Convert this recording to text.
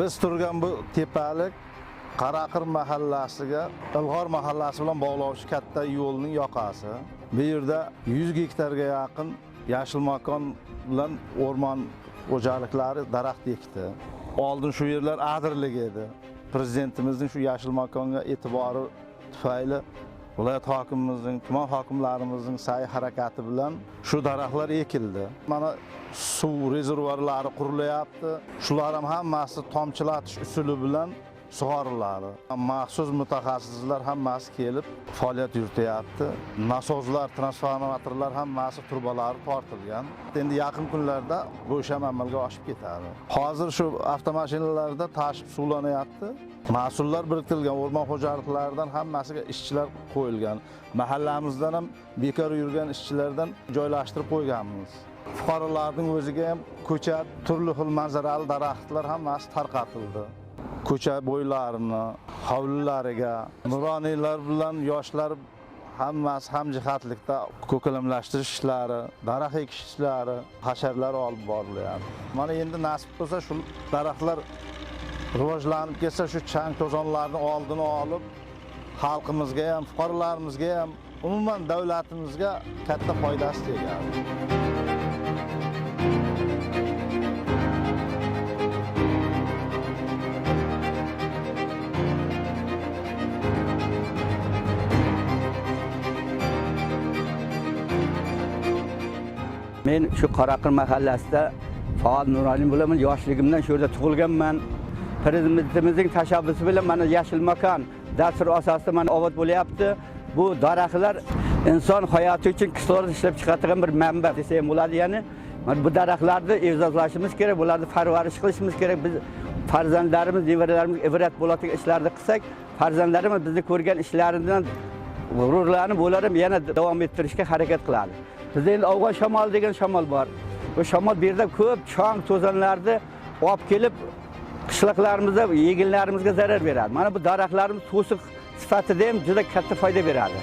Biz turgan bu tepalik Qaraqir mahallasiga Ilg'or mahallasi bilan bog'lovchi katta yo'lning yoqasi. Bu yerda 100 gektarga yaqin yashil makon bilan o'rmon xo'jaliklari daraxt ekdi. Oldin shu yerlar adirlik edi. Prezidentimizning shu yashil makonga e'tibori tufayli viloyat hokimimizning, tuman hokimlarimizning sa'y harakati bilan shu daraxtlar ekildi. Mana suv rezervuarlari qurilyapti. Shular ham hammasi tomchilatish usuli bilan sug'oriladi. Maxsus mutaxassislar hammasi kelib faoliyat yurityapti. Nasozlar, transformatorlar hammasi turbalari tortilgan. Endi yaqin kunlarda bu ish ham amalga oshib ketadi. Hozir shu avtomashinalarda tashib suvlanyapti. Mas'ullar biriktirilgan o'rmon xo'jaliklaridan hammasiga ishchilar qo'yilgan. Mahallamizdan ham bekor yurgan ishchilardan joylashtirib qo'yganmiz. Fuqarolarning o'ziga ham ko'cha, turli xil manzarali daraxtlar hammasi tarqatildi. Ko'cha bo'ylarini, hovlilariga nuroniylar bilan yoshlar hammasi hamjihatlikda ko'kalamlashtirish ishlari, daraxt ekish ishlari, hasharlar olib borilyapti. Mana endi nasib bo'lsa shu daraxtlar rivojlanib ketsa, shu chang to'zonlarni oldini olib, xalqimizga ham, fuqarolarimizga ham, umuman davlatimizga katta foydasi tegadi. Men shu Qaraqir mahallasida faol nuroniy bo'laman. Yoshligimdan shu yerda tug'ilganman. Prezidentimizning tashabbusi bilan mana yashil makon dastur asosida mana obod bo'lyapti. Bu daraxtlar inson hayoti uchun kislorod ishlab chiqaradigan bir manba desam bo'ladi. Ya'ni bu daraxtlarni e'zozlashimiz kerak, bularni parvarish qilishimiz kerak. Biz farzandlarimiz, nevaralarimiz ibrat bo'ladigan ishlarni qilsak, farzandlarimiz bizni ko'rgan ishlaridan g'ururlanib, ularni yana davom ettirishga harakat qiladi. Bizda endi afg'on shamoli degan shamol bor. Bu shamol bu yerda ko'p chang to'zonlarni olib kelib qishloqlarimizda yeginlarimizga zarar beradi. Mana bu daraxtlarimiz to'siq sifatida ham juda katta foyda beradi.